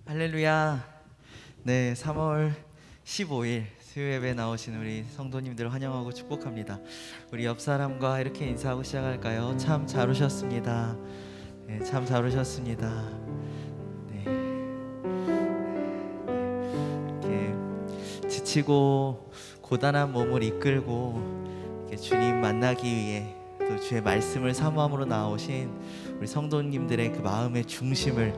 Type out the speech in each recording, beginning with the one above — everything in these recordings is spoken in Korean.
할렐루야. 네, 3월 15일 수요예배 나오신 우리 성도님들 환영하고 축복합니다. 우리 옆 사람과 이렇게 인사하고 시작할까요? 참 잘 오셨습니다. 네, 참 잘 오셨습니다. 네. 이렇게 지치고 고단한 몸을 이끌고 이렇게 주님 만나기 위해 또 주의 말씀을 사모함으로 나오신 우리 성도님들의 그 마음의 중심을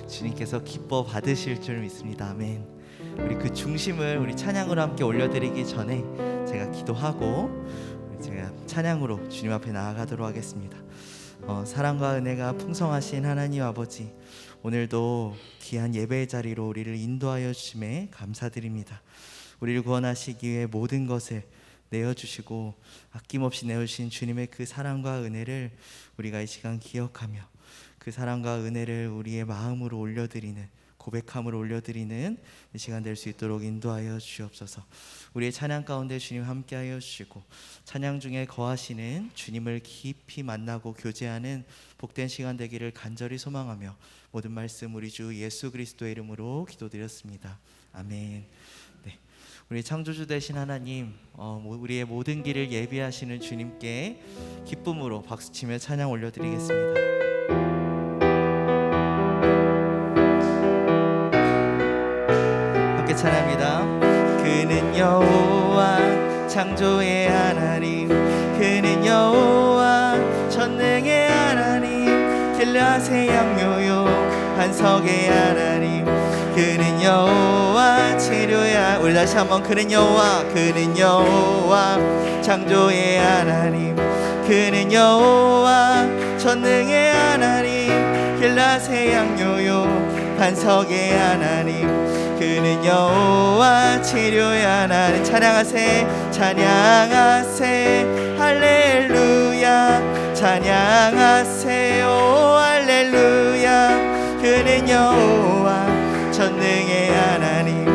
주님께서 기뻐 받으실 줄 믿습니다. 아멘. 우리 그 중심을 우리 찬양으로 함께 올려드리기 전에 제가 기도하고 제가 찬양으로 주님 앞에 나아가도록 하겠습니다. 사랑과 은혜가 풍성하신 하나님 아버지, 오늘도 귀한 예배의 자리로 우리를 인도하여 주심에 감사드립니다. 우리를 구원하시기 위해 모든 것을 내어주시고 아낌없이 내어주신 주님의 그 사랑과 은혜를 우리가 이 시간 기억하며 그 사랑과 은혜를 우리의 마음으로 올려드리는, 고백함으로 올려드리는 이 시간 될 수 있도록 인도하여 주옵소서. 우리의 찬양 가운데 주님 함께하여 주시고 찬양 중에 거하시는 주님을 깊이 만나고 교제하는 복된 시간 되기를 간절히 소망하며 모든 말씀 우리 주 예수 그리스도의 이름으로 기도드렸습니다. 아멘. 우리 창조주 되신 하나님, 우리의 모든 길을 예비하시는 주님께 기쁨으로 박수치며 찬양 올려드리겠습니다. 함께 찬양합니다. 그는 여호와 창조의 하나님, 그는 여호와 전능의 하나님, 길라세 양요요 반석의 하나님, 그는 여호와 치료야. 우리 다시 한번 그는 여호와, 그는 여호와 창조의 하나님, 그는 여호와 전능의 하나님, 길라세 양요요 반석의 하나님, 그는 여호와 치료의 하나님. 찬양하세, 찬양하세, 할렐루야, 찬양하세, 오 할렐루야. 그는 여호와 전능의 하나님,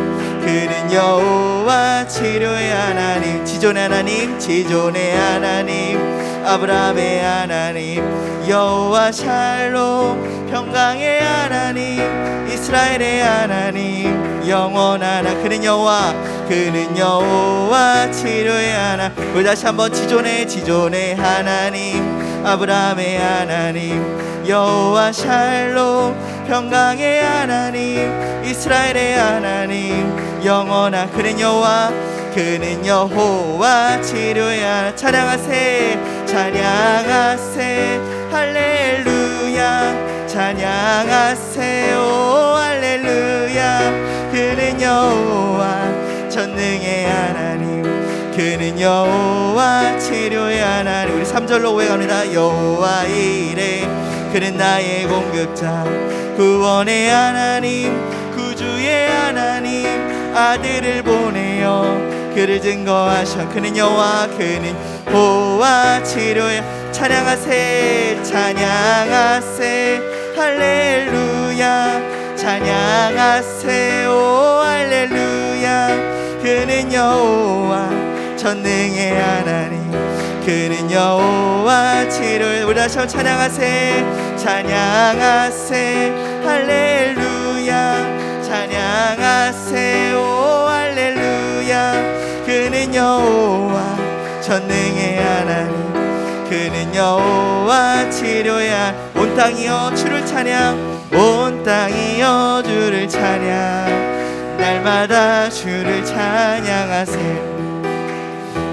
그는 여호와 치료의 하나님, 지존의 하나님, 지존의 하나님, 아브라함의 하나님, 여호와 샬롬 평강의 하나님, 이스라엘의 하나님, 영원한 하나님. 그는 여호와, 그는 여호와 치료의 하나님. 우리 다시 한번 지존의 하나님, 아브라함의 하나님, 여호와 샬롬 평강의 하나님, 이스라엘의 하나님, 영원한. 그는 여호와, 그는 여호와 치료의 하나님. 찬양하세, 찬양하세, 할렐루야, 찬양하세, 오 할렐루야. 그는 여호와 전능의 하나님, 그는 여호와 치료의 하나님. 우리 3절로 고백합니다. 여호와 이레, 그는 나의 공급자, 구원의 하나님, 구주의 하나님, 아들을 보내어 그를 증거하셔. 그는 여호와, 그는 여호와 치료의. 찬양하세, 찬양하세, 할렐루야, 찬양하세, 오 할렐루야. 그는 여호와 전능의 하나님, 그는 여호와 치료의. 우리 다시 한번 찬양하세, 찬양하세, 할렐루야, 찬양하세, 오 할렐루야. 그는 여호와 전능의 하나님, 그는 여호와 치료야. 온 땅이여 주를 찬양, 온 땅이여 주를 찬양, 날마다 주를 찬양하세.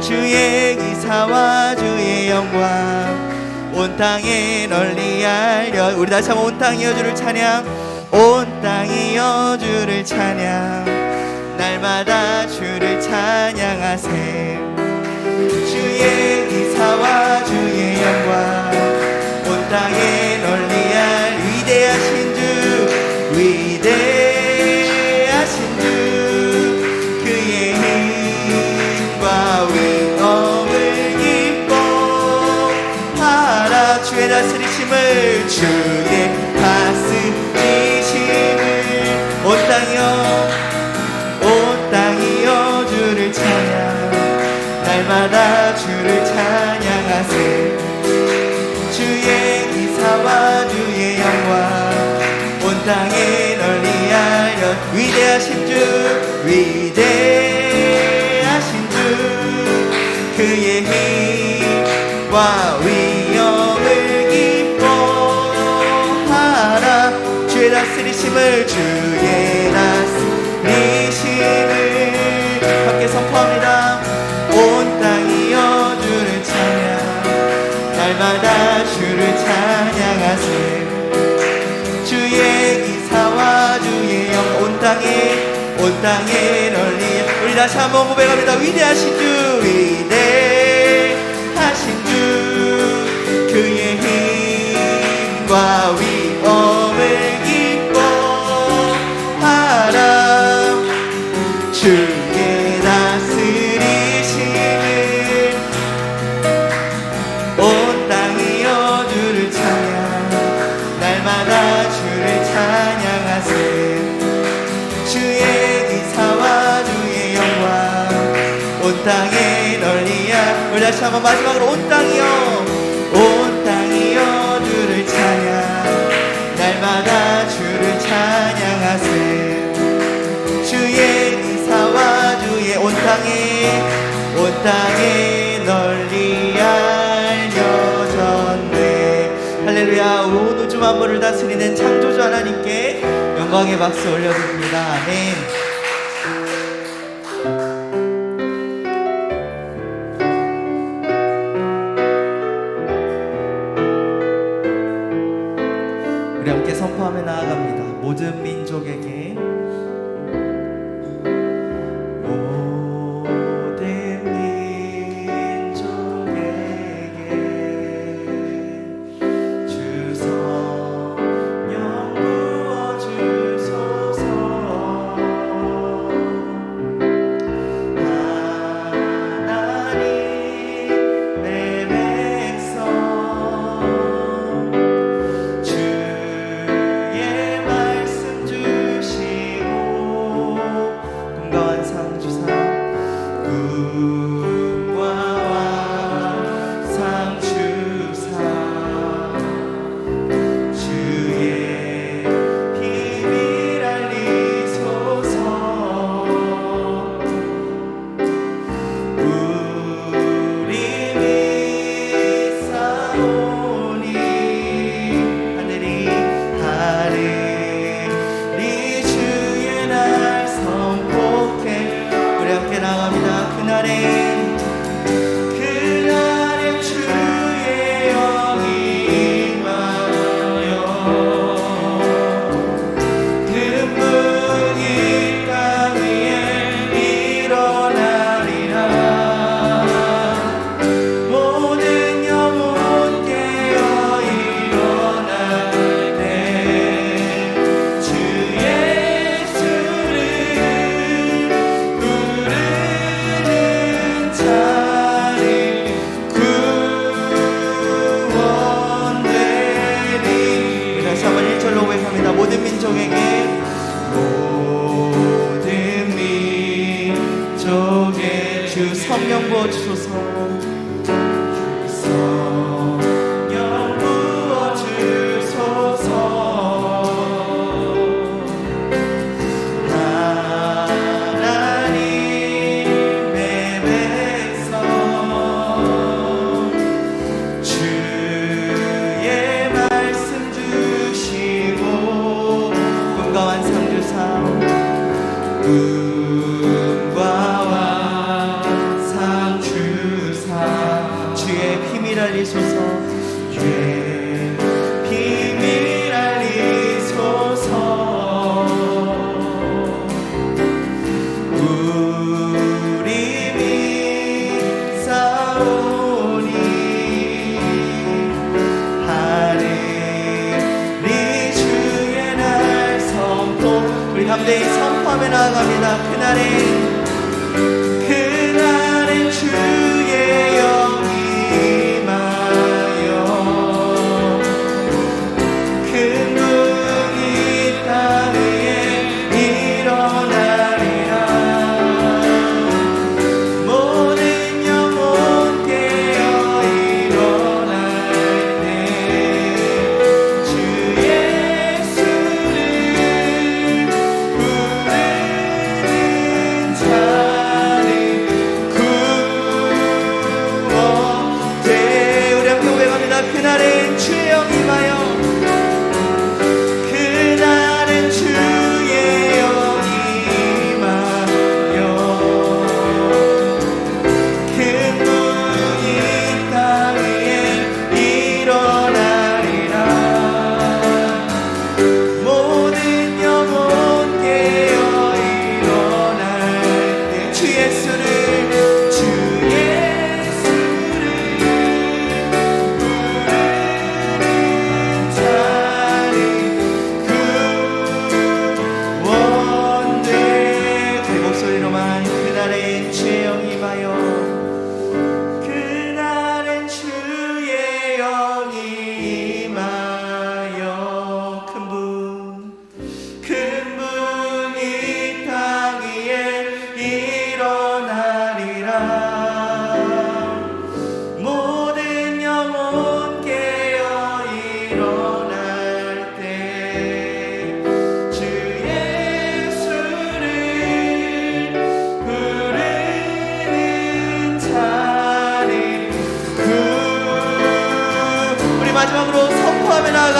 주의 기사와 주의 영광 온 땅에 널리 알려. 우리 다시 한번 온 땅이여 주를 찬양, 온 땅이여 주를 찬양, 날마다 주를 찬양하세. 주의 기사와 주의 영광 온 땅에 널리 알. 위대하신 주, 위대하신 주, 그의 힘과 위엄을 기뻐하라. 주의 다스리심을, 주의 다스리심을. 온 땅이여, 온 땅이여 주를 찬양, 날마다 주를 찬양하세. 주의 기사와 주의 영광 온 땅에 널리 위대하신 주 위대하신 주 그의 힘과 위엄을 기뻐하라 주의 다스리심을 주의 다스리심을 함께 선포합니다. 온 땅이여 주를 찬양 날마다 주를 찬양하세 주의 기사와 주의 영 온 땅에 널리 우리 다시 한번 고백합니다. 위대하신 주 위대하신 주 그의 힘과 위엄을 기뻐하라 주의 다스리심을 온 땅이여 주를 찬양 날마다 주를 찬양하세 주의 기사와 주의 영광 온 땅에 널리야 우리 다시 한번 마지막으로 온 땅이여 주를 찬양 날마다 주를 찬양하세 주의 기사와 주의 온 땅에 널리 알려졌네. 할렐루야. 온 우주 만물을 다스리는 창조주 하나님께 영광의 박수 올려드립니다. 아멘. 우리 함께 선포하며 나아갑니다. 모든 민족에게 모든 민족에 주 성령 부어주소서 성령 부어주소서 하나님의 백성 주의 말씀 주시고 꿈과 완성 주사 꿈과 왕상 주사 주의 비밀 알리소서 주의 비밀 알리소서 우리 믿사오니 하늘이 주의 날 선포 우리 담대히 선포하며 나아갑니다. 그날엔 주의 영이 임하여 큰 능이 땅 위에 일어나리라 모든 영혼 깨어 일어날 때 주 예수를 부르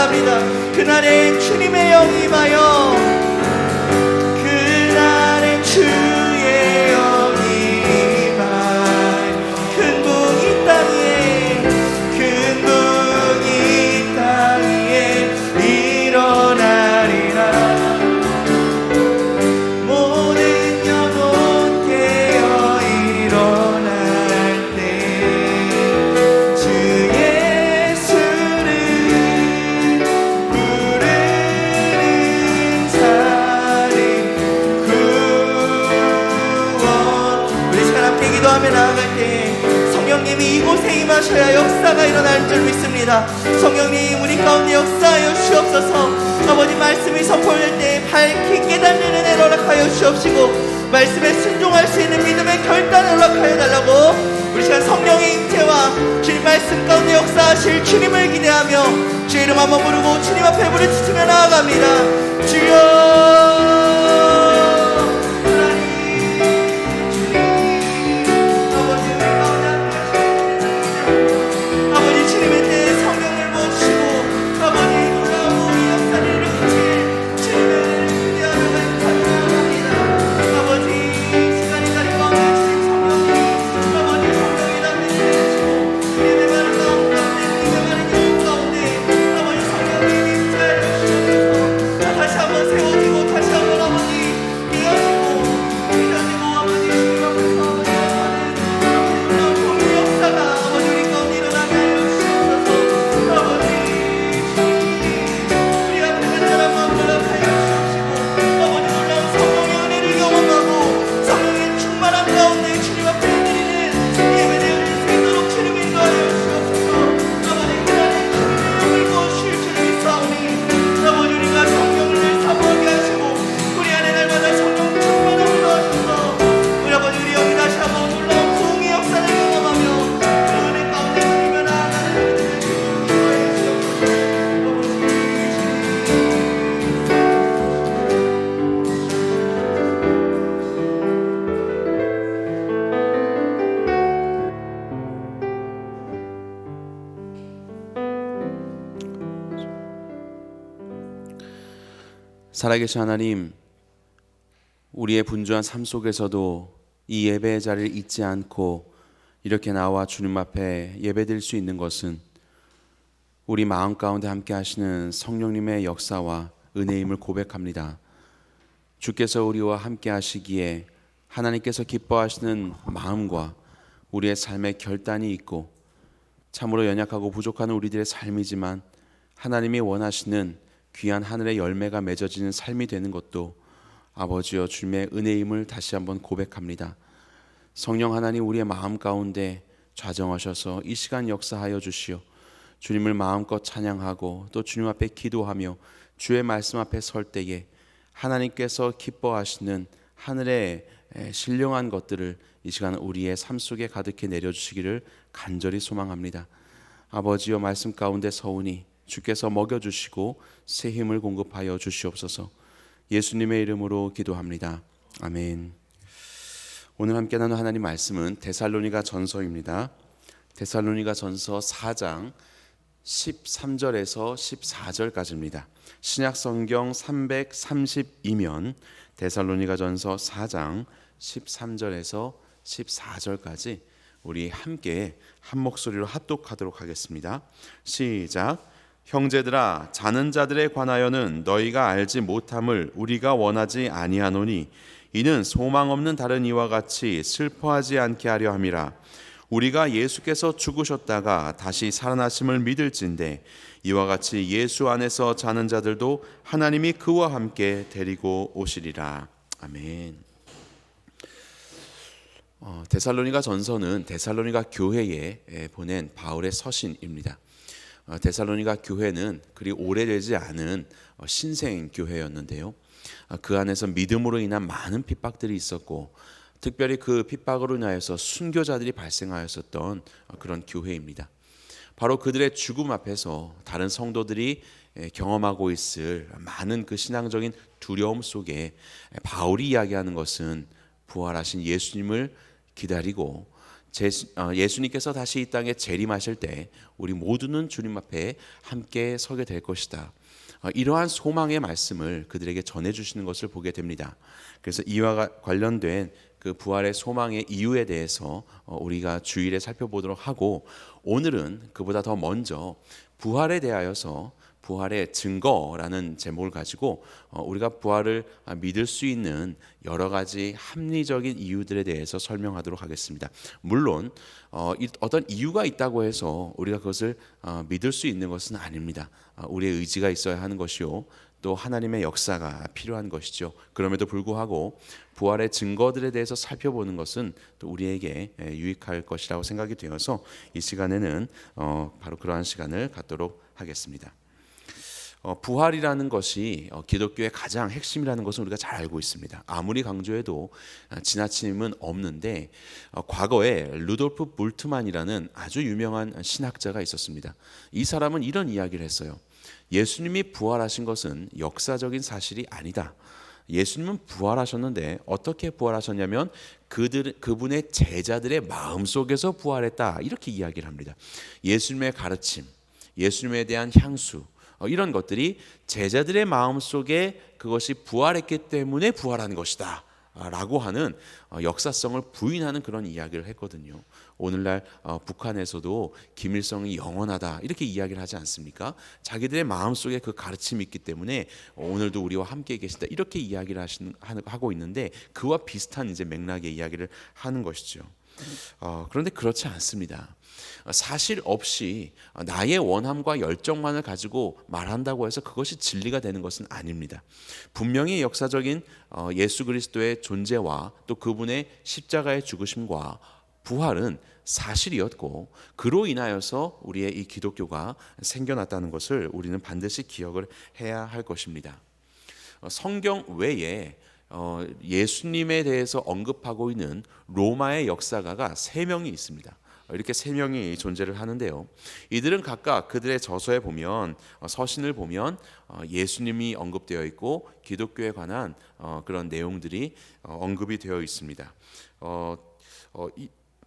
나아갑니다. 그날에 주님의 영이 임하여, 그날에 주의 영이 임하여 큰 북이 땅에, 큰 북이 땅에 일어나리라. 모든 영혼 깨어 일어날 때 주 예수를 부르는 자리 구원. 우리 시간 함께 기도하며 나아갈 때 성령님이 이곳에 임하셔야 역사가 일어날 줄 믿습니다. 성령님 우리 가운데 역사하여 주옵소서. 아버지 말씀이 선포될 때 밝히 깨닫는 은혜를 허락하여 주옵시고, 말씀에 순종할 수 있는 믿음의 결단을 허락하여 달라고. 우리 시간 성령의 임재와 주님 말씀 가운데 역사하실 주님을 기대하며 주의 이름 한번 부르고 주님 앞에 부르짖으며 나아갑니다. 주여 살아계신 하나님, 우리의 분주한 삶 속에서도 이 예배의 자리를 잊지 않고 이렇게 나와 주님 앞에 예배드릴 수 있는 것은 우리 마음 가운데 함께 하시는 성령님의 역사와 은혜임을 고백합니다. 주께서 우리와 함께 하시기에 하나님께서 기뻐하시는 마음과 우리의 삶의 결단이 있고, 참으로 연약하고 부족한 우리들의 삶이지만 하나님이 원하시는 귀한 하늘의 열매가 맺어지는 삶이 되는 것도 아버지여 주님의 은혜임을 다시 한번 고백합니다. 성령 하나님, 우리의 마음 가운데 좌정하셔서 이 시간 역사하여 주시오. 주님을 마음껏 찬양하고 또 주님 앞에 기도하며 주의 말씀 앞에 설 때에 하나님께서 기뻐하시는 하늘의 신령한 것들을 이 시간 우리의 삶 속에 가득히 내려주시기를 간절히 소망합니다. 아버지여, 말씀 가운데 서오니 주께서 먹여주시고 새 힘을 공급하여 주시옵소서. 예수님의 이름으로 기도합니다. 아멘. 오늘 함께 나눈 하나님 말씀은 데살로니가 전서입니다. 데살로니가 전서 4장 13절에서 14절까지입니다. 신약 성경 332면 데살로니가 전서 4장 13절에서 14절까지 우리 함께 한 목소리로 합독하도록 하겠습니다. 시작. 형제들아, 자는 자들에 관하여는 너희가 알지 못함을 우리가 원하지 아니하노니 이는 소망 없는 다른 이와 같이 슬퍼하지 않게 하려 함이라. 우리가 예수께서 죽으셨다가 다시 살아나심을 믿을진대 이와 같이 예수 안에서 자는 자들도 하나님이 그와 함께 데리고 오시리라. 아멘. 데살로니가 전서는 데살로니가 교회에 보낸 바울의 서신입니다. 데살로니가 교회는 그리 오래되지 않은 신생 교회였는데요, 그 안에서 믿음으로 인한 많은 핍박들이 있었고, 특별히 그 핍박으로 인하여서 순교자들이 발생하였었던 그런 교회입니다. 바로 그들의 죽음 앞에서 다른 성도들이 경험하고 있을 많은 그 신앙적인 두려움 속에 바울이 이야기하는 것은 부활하신 예수님을 기다리고 예수님께서 다시 이 땅에 재림하실 때 우리 모두는 주님 앞에 함께 서게 될 것이다. 이러한 소망의 말씀을 그들에게 전해주시는 것을 보게 됩니다. 그래서 이와 관련된 그 부활의 소망의 이유에 대해서 우리가 주일에 살펴보도록 하고, 오늘은 그보다 더 먼저 부활에 대하여서 부활의 증거라는 제목을 가지고 우리가 부활을 믿을 수 있는 여러 가지 합리적인 이유들에 대해서 설명하도록 하겠습니다. 물론 어떤 이유가 있다고 해서 우리가 그것을 믿을 수 있는 것은 아닙니다. 우리의 의지가 있어야 하는 것이요, 또 하나님의 역사가 필요한 것이죠. 그럼에도 불구하고 부활의 증거들에 대해서 살펴보는 것은 또 우리에게 유익할 것이라고 생각이 되어서 이 시간에는 바로 그러한 시간을 갖도록 하겠습니다. 부활이라는 것이 기독교의 가장 핵심이라는 것은 우리가 잘 알고 있습니다. 아무리 강조해도 지나침은 없는데, 과거에 루돌프 볼트만이라는 아주 유명한 신학자가 있었습니다. 이 사람은 이런 이야기를 했어요. 예수님이 부활하신 것은 역사적인 사실이 아니다. 예수님은 부활하셨는데 어떻게 부활하셨냐면 그분의 제자들의 마음속에서 부활했다, 이렇게 이야기를 합니다. 예수님의 가르침, 예수님에 대한 향수, 이런 것들이 제자들의 마음속에 그것이 부활했기 때문에 부활한 것이다 라고 하는 역사성을 부인하는 그런 이야기를 했거든요. 오늘날 북한에서도 김일성이 영원하다 이렇게 이야기를 하지 않습니까? 자기들의 마음속에 그 가르침이 있기 때문에 오늘도 우리와 함께 계신다 이렇게 이야기를 하고 있는데, 그와 비슷한 이제 맥락의 이야기를 하는 것이죠. 그런데 그렇지 않습니다. 사실 없이 나의 원함과 열정만을 가지고 말한다고 해서 그것이 진리가 되는 것은 아닙니다. 분명히 역사적인 예수 그리스도의 존재와 또 그분의 십자가의 죽으심과 부활은 사실이었고, 그로 인하여서 우리의 이 기독교가 생겨났다는 것을 우리는 반드시 기억을 해야 할 것입니다. 성경 외에 예수님에 대해서 언급하고 있는 로마의 역사가가 3명이 있습니다. 이렇게 3명이 존재를 하는데요, 이들은 각각 그들의 저서에 보면, 서신을 보면 예수님이 언급되어 있고 기독교에 관한 그런 내용들이 언급이 되어 있습니다.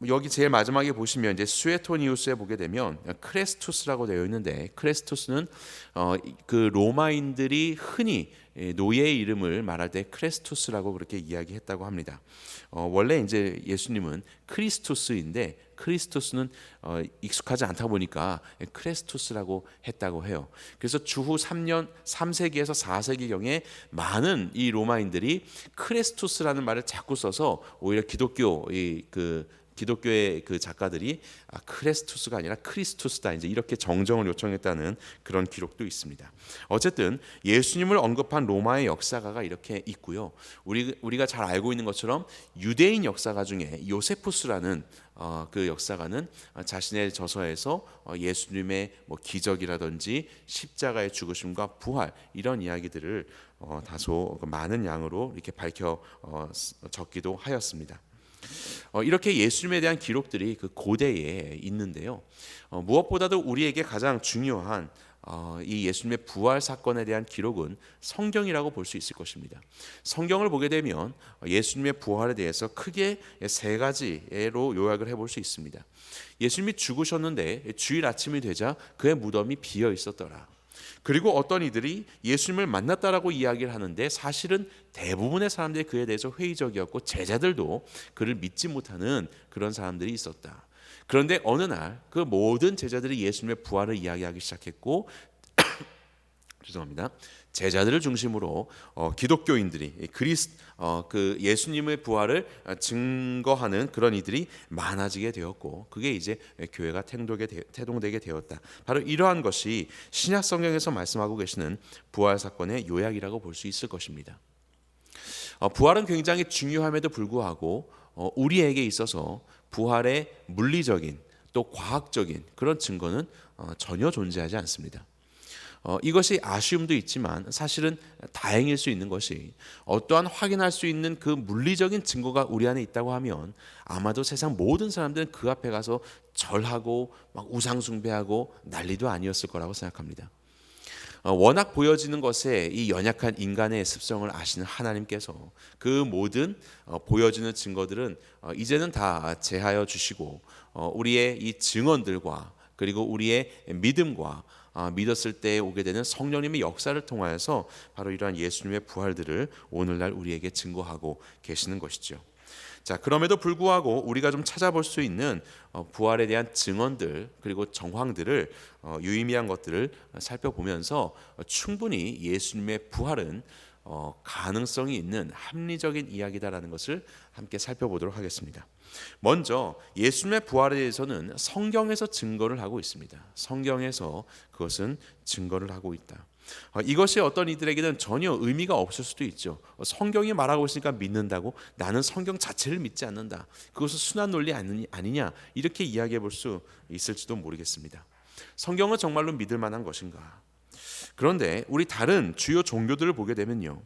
여기 제일 마지막에 보시면 이제 수에토니우스에 보게 되면 크레스투스라고 되어 있는데, 크레스투스는 그 로마인들이 흔히 노예의 이름을 말할 때 크레스투스라고 그렇게 이야기했다고 합니다. 원래 이제 예수님은 크리스투스인데 크리스투스는 익숙하지 않다 보니까 크레스투스라고 했다고 해요. 그래서 주후 3세기에서 4세기경에 많은 이 로마인들이 크레스투스라는 말을 자꾸 써서 오히려 기독교의 그 작가들이 크레스투스가 아니라 크리스투스다 이제 이렇게 정정을 요청했다는 그런 기록도 있습니다. 어쨌든 예수님을 언급한 로마의 역사가가 이렇게 있고요. 우리가 잘 알고 있는 것처럼 유대인 역사가 중에 요세푸스라는 그 역사가는 자신의 저서에서 예수님의 기적이라든지 십자가의 죽으심과 부활 이런 이야기들을 다소 많은 양으로 이렇게 밝혀 적기도 하였습니다. 이렇게 예수님에 대한 기록들이 그 고대에 있는데요, 무엇보다도 우리에게 가장 중요한 이 예수님의 부활 사건에 대한 기록은 성경이라고 볼 수 있을 것입니다. 성경을 보게 되면 예수님의 부활에 대해서 크게 3가지로 요약을 해볼 수 있습니다. 예수님이 죽으셨는데 주일 아침이 되자 그의 무덤이 비어 있었더라. 그리고 어떤 이들이 예수님을 만났다라고 이야기를 하는데, 사실은 대부분의 사람들이 그에 대해서 회의적이었고 제자들도 그를 믿지 못하는 그런 사람들이 있었다. 그런데 어느 날 그 모든 제자들이 예수님의 부활을 이야기하기 시작했고 죄송합니다. 제자들을 중심으로 기독교인들이 그 예수님의 부활을 증거하는 그런 이들이 많아지게 되었고, 그게 이제 교회가 태동되게 되었다. 바로 이러한 것이 신약 성경에서 말씀하고 계시는 부활 사건의 요약이라고 볼 수 있을 것입니다. 부활은 굉장히 중요함에도 불구하고 우리에게 있어서 부활의 물리적인 또 과학적인 그런 증거는 전혀 존재하지 않습니다. 이것이 아쉬움도 있지만 사실은 다행일 수 있는 것이, 어떠한 확인할 수 있는 그 물리적인 증거가 우리 안에 있다고 하면 아마도 세상 모든 사람들은 그 앞에 가서 절하고 막 우상 숭배하고 난리도 아니었을 거라고 생각합니다. 워낙 보여지는 것에 이 연약한 인간의 습성을 아시는 하나님께서 그 모든 보여지는 증거들은 이제는 다 제하여 주시고 우리의 이 증언들과 그리고 우리의 믿음과 믿었을 때 오게 되는 성령님의 역사를 통하여서 바로 이러한 예수님의 부활들을 오늘날 우리에게 증거하고 계시는 것이죠. 자, 그럼에도 불구하고 우리가 좀 찾아볼 수 있는 부활에 대한 증언들 그리고 정황들을 유의미한 것들을 살펴보면서 충분히 예수님의 부활은 가능성이 있는 합리적인 이야기다라는 것을 함께 살펴보도록 하겠습니다. 먼저 예수님의 부활에 대해서는 성경에서 증거를 하고 있습니다. 성경에서 그것은 증거를 하고 있다. 이것이 어떤 이들에게는 전혀 의미가 없을 수도 있죠. 성경이 말하고 있으니까 믿는다고 나는 성경 자체를 믿지 않는다. 그것은 순환 논리 아니냐 이렇게 이야기해 볼 수 있을지도 모르겠습니다. 성경은 정말로 믿을 만한 것인가? 그런데 우리 다른 주요 종교들을 보게 되면요,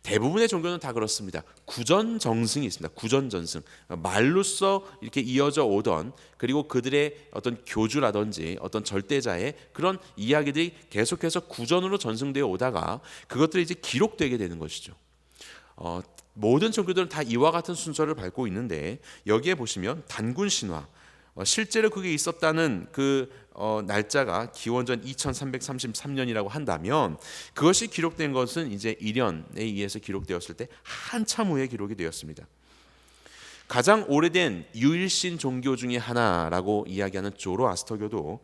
대부분의 종교는 다 그렇습니다. 구전정승이 있습니다. 구전전승, 말로써 이렇게 이어져 오던 그리고 그들의 어떤 교주라든지 어떤 절대자의 그런 이야기들이 계속해서 구전으로 전승되어 오다가 그것들이 이제 기록되게 되는 것이죠. 모든 종교들은 다 이와 같은 순서를 밟고 있는데 여기에 보시면 단군 신화, 실제로 그게 있었다는 그 날짜가 기원전 2333년이라고 한다면 그것이 기록된 것은 이제 일연에 의해서 기록되었을 때 한참 후에 기록이 되었습니다. 가장 오래된 유일신 종교 중에 하나라고 이야기하는 조로아스터교도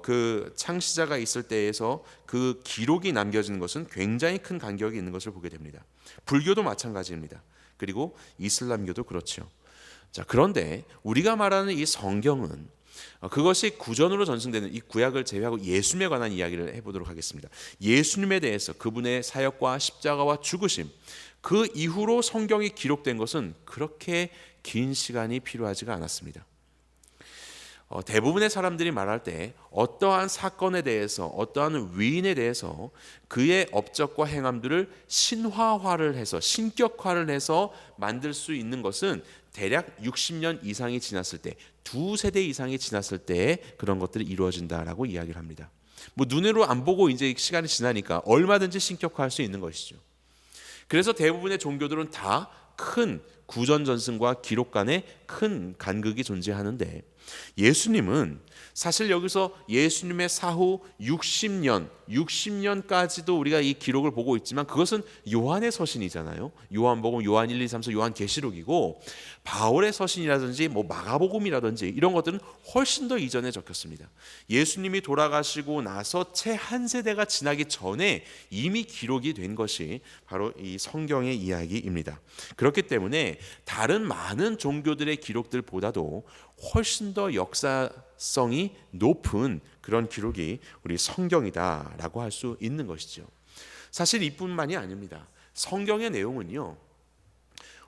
그 창시자가 있을 때에서 그 기록이 남겨지는 것은 굉장히 큰 간격이 있는 것을 보게 됩니다. 불교도 마찬가지입니다. 그리고 이슬람교도 그렇죠. 자, 그런데 우리가 말하는 이 성경은 그것이 구전으로 전승되는 이 구약을 제외하고 예수님에 관한 이야기를 해보도록 하겠습니다. 예수님에 대해서 그분의 사역과 십자가와 죽으심, 그 이후로 성경이 기록된 것은 그렇게 긴 시간이 필요하지가 않았습니다. 대부분의 사람들이 말할 때 어떠한 사건에 대해서 어떠한 위인에 대해서 그의 업적과 행함들을 신화화를 해서 신격화를 해서 만들 수 있는 것은 대략 60년 이상이 지났을 때, 두 세대 이상이 지났을 때 그런 것들이 이루어진다라고 이야기를 합니다. 뭐 눈으로 안 보고 이제 시간이 지나니까 얼마든지 신격화할 수 있는 것이죠. 그래서 대부분의 종교들은 다 큰 구전전승과 기록 간에 큰 간극이 존재하는데 예수님은 사실 여기서 예수님의 사후 60년까지도 우리가 이 기록을 보고 있지만 그것은 요한의 서신이잖아요. 요한복음, 요한 1, 2, 3서 요한계시록이고 바울의 서신이라든지 뭐 마가복음이라든지 이런 것들은 훨씬 더 이전에 적혔습니다. 예수님이 돌아가시고 나서 채 한 세대가 지나기 전에 이미 기록이 된 것이 바로 이 성경의 이야기입니다. 그렇기 때문에 다른 많은 종교들의 기록들보다도 훨씬 더 역사성이 높은 그런 기록이 우리 성경이다라고 할 수 있는 것이죠. 사실 이뿐만이 아닙니다. 성경의 내용은요,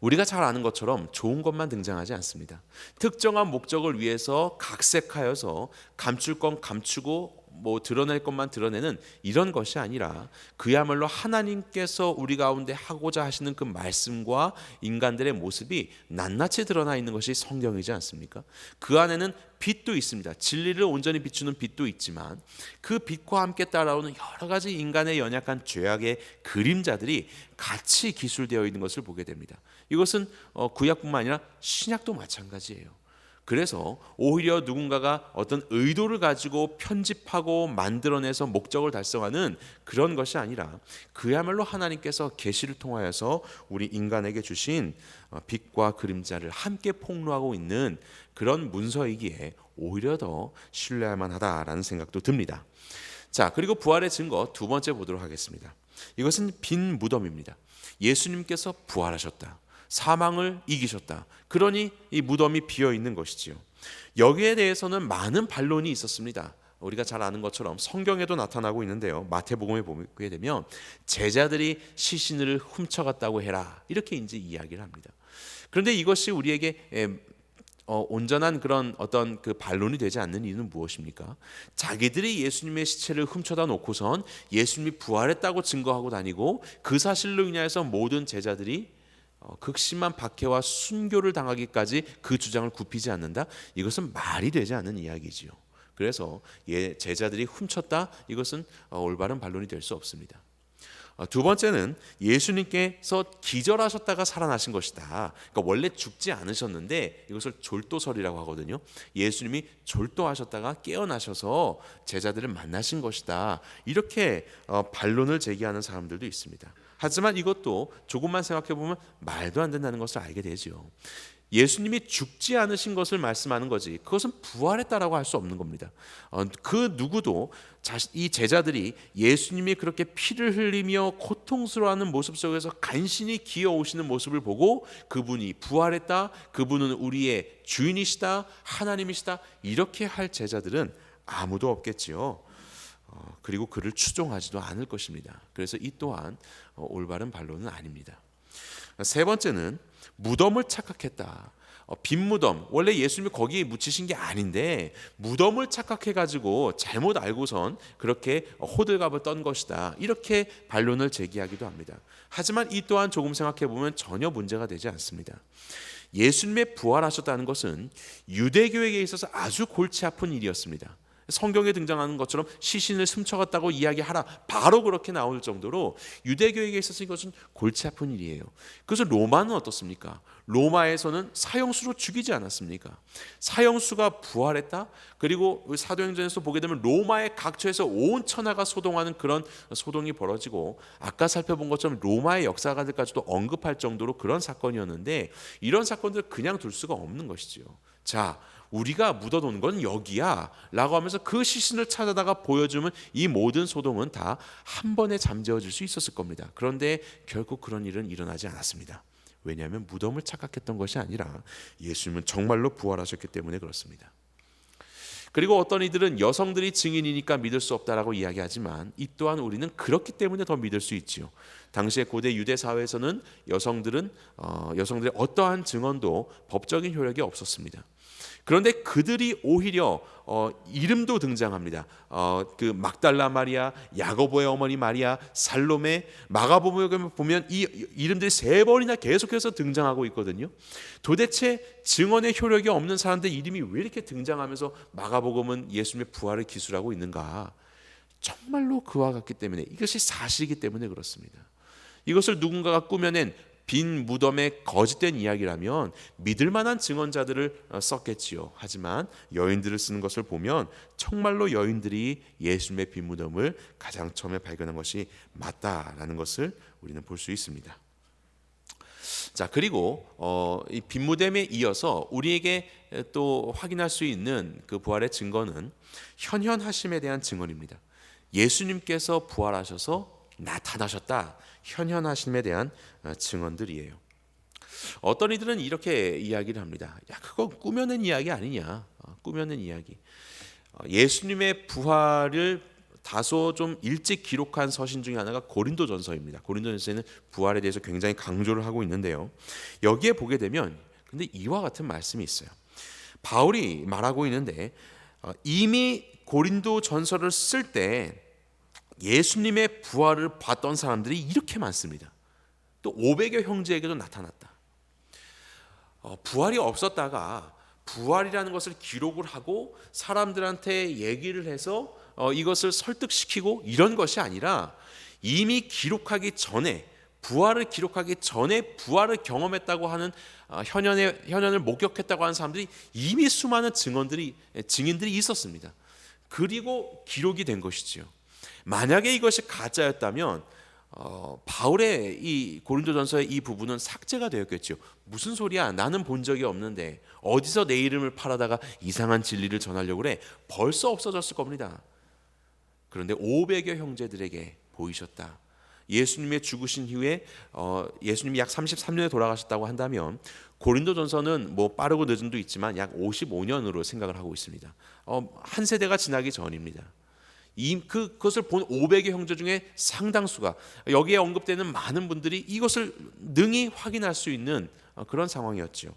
우리가 잘 아는 것처럼 좋은 것만 등장하지 않습니다. 특정한 목적을 위해서 각색하여서 감출 건 감추고 뭐 드러낼 것만 드러내는 이런 것이 아니라 그야말로 하나님께서 우리 가운데 하고자 하시는 그 말씀과 인간들의 모습이 낱낱이 드러나 있는 것이 성경이지 않습니까? 그 안에는 빛도 있습니다. 진리를 온전히 비추는 빛도 있지만 그 빛과 함께 따라오는 여러 가지 인간의 연약한 죄악의 그림자들이 같이 기술되어 있는 것을 보게 됩니다. 이것은 구약뿐만 아니라 신약도 마찬가지예요. 그래서 오히려 누군가가 어떤 의도를 가지고 편집하고 만들어내서 목적을 달성하는 그런 것이 아니라 그야말로 하나님께서 계시를 통하여서 우리 인간에게 주신 빛과 그림자를 함께 폭로하고 있는 그런 문서이기에 오히려 더 신뢰할 만하다라는 생각도 듭니다. 자, 그리고 부활의 증거 두 번째 보도록 하겠습니다. 이것은 빈 무덤입니다. 예수님께서 부활하셨다. 사망을 이기셨다. 그러니 이 무덤이 비어 있는 것이지요. 여기에 대해서는 많은 반론이 있었습니다. 우리가 잘 아는 것처럼 성경에도 나타나고 있는데요. 마태복음에 보게 되면 제자들이 시신을 훔쳐갔다고 해라. 이렇게 이제 이야기를 합니다. 그런데 이것이 우리에게 온전한 그런 어떤 그 반론이 되지 않는 이유는 무엇입니까? 자기들이 예수님의 시체를 훔쳐다 놓고선 예수님이 부활했다고 증거하고 다니고 그 사실로 인하여서 모든 제자들이 극심한 박해와 순교를 당하기까지 그 주장을 굽히지 않는다. 이것은 말이 되지 않는 이야기지요. 그래서 제자들이 훔쳤다, 이것은 올바른 반론이 될 수 없습니다. 두 번째는 예수님께서 기절하셨다가 살아나신 것이다. 그러니까 원래 죽지 않으셨는데 이것을 졸도설이라고 하거든요. 예수님이 졸도하셨다가 깨어나셔서 제자들을 만나신 것이다. 이렇게 반론을 제기하는 사람들도 있습니다. 하지만 이것도 조금만 생각해 보면 말도 안 된다는 것을 알게 되죠. 예수님이 죽지 않으신 것을 말씀하는 거지, 그것은 부활했다라고 할 수 없는 겁니다. 그 누구도 이 제자들이 예수님이 그렇게 피를 흘리며 고통스러워하는 모습 속에서 간신히 기어오시는 모습을 보고 그분이 부활했다, 그분은 우리의 주인이시다, 하나님이시다, 이렇게 할 제자들은 아무도 없겠지요. 그리고 그를 추종하지도 않을 것입니다. 그래서 이 또한 올바른 반론은 아닙니다. 세 번째는 무덤을 착각했다. 빈 무덤, 원래 예수님이 거기에 묻히신 게 아닌데 무덤을 착각해가지고 잘못 알고선 그렇게 호들갑을 떤 것이다, 이렇게 반론을 제기하기도 합니다. 하지만 이 또한 조금 생각해보면 전혀 문제가 되지 않습니다. 예수님의 부활하셨다는 것은 유대교에게 있어서 아주 골치 아픈 일이었습니다. 성경에 등장하는 것처럼 시신을 훔쳐갔다고 이야기하라, 바로 그렇게 나올 정도로 유대교에게 있어서 이것은 골치 아픈 일이에요. 그래서 로마는 어떻습니까? 로마에서는 사형수로 죽이지 않았습니까? 사형수가 부활했다. 그리고 사도행전에서 보게 되면 로마의 각처에서 온 천하가 소동하는 그런 소동이 벌어지고, 아까 살펴본 것처럼 로마의 역사가들까지도 언급할 정도로 그런 사건이었는데, 이런 사건들을 그냥 둘 수가 없는 것이지요. 자, 우리가 묻어놓은 건 여기야 라고 하면서 그 시신을 찾아다가 보여주면 이 모든 소동은 다 한 번에 잠재워질 수 있었을 겁니다. 그런데 결국 그런 일은 일어나지 않았습니다. 왜냐하면 무덤을 착각했던 것이 아니라 예수님은 정말로 부활하셨기 때문에 그렇습니다. 그리고 어떤 이들은 여성들이 증인이니까 믿을 수 없다라고 이야기하지만, 이 또한 우리는 그렇기 때문에 더 믿을 수 있지요. 당시의 고대 유대 사회에서는 여성들의 어떠한 증언도 법적인 효력이 없었습니다. 그런데 그들이 오히려 이름도 등장합니다. 그 막달라 마리아, 야고보의 어머니 마리아, 살로메, 마가복음에 보면 이 이름들이 3번이나 계속해서 등장하고 있거든요. 도대체 증언의 효력이 없는 사람들 이름이 왜 이렇게 등장하면서 마가복음은 예수님의 부활을 기술하고 있는가? 정말로 그와 같기 때문에, 이것이 사실이기 때문에 그렇습니다. 이것을 누군가가 꾸며낸 빈 무덤의 거짓된 이야기라면 믿을 만한 증언자들을 썼겠지요. 하지만 여인들을 쓰는 것을 보면 정말로 여인들이 예수님의 빈 무덤을 가장 처음에 발견한 것이 맞다라는 것을 우리는 볼 수 있습니다. 자, 그리고 이 빈 무덤에 이어서 우리에게 또 확인할 수 있는 그 부활의 증거는 현현하심에 대한 증언입니다. 예수님께서 부활하셔서 나타나셨다, 현현하심에 대한 증언들이에요. 어떤 이들은 이렇게 이야기를 합니다. 야, 그거 꾸며낸 이야기 아니냐? 꾸며낸 이야기. 예수님의 부활을 다소 좀 일찍 기록한 서신 중에 하나가 고린도전서입니다. 고린도전서에는 부활에 대해서 굉장히 강조를 하고 있는데요. 여기에 보게 되면 근데 이와 같은 말씀이 있어요. 바울이 말하고 있는데 이미 고린도전서를 쓸 때 예수님의 부활을 봤던 사람들이 이렇게 많습니다. 또 500여 형제에게도 나타났다. 부활이 없었다가 부활이라는 것을 기록을 하고 사람들한테 얘기를 해서 이것을 설득시키고 이런 것이 아니라, 이미 기록하기 전에, 부활을 기록하기 전에 부활을 경험했다고 하는 현현을 목격했다고 하는 사람들이 이미 수많은 증인들이 있었습니다. 그리고 기록이 된 것이지요. 만약에 이것이 가짜였다면 바울의 이 고린도전서의 이 부분은 삭제가 되었겠죠. 무슨 소리야? 나는 본 적이 없는데 어디서 내 이름을 팔아다가 이상한 진리를 전하려고 그래? 벌써 없어졌을 겁니다. 그런데 500여 형제들에게 보이셨다. 예수님의 죽으신 이후에 예수님이 약 33년에 돌아가셨다고 한다면 고린도전서는 뭐 빠르고 늦은도 있지만 약 55년으로 생각을 하고 있습니다. 한 세대가 지나기 전입니다. 그것을 본 500의 형제 중에 상당수가, 여기에 언급되는 많은 분들이 이것을 능히 확인할 수 있는 그런 상황이었죠.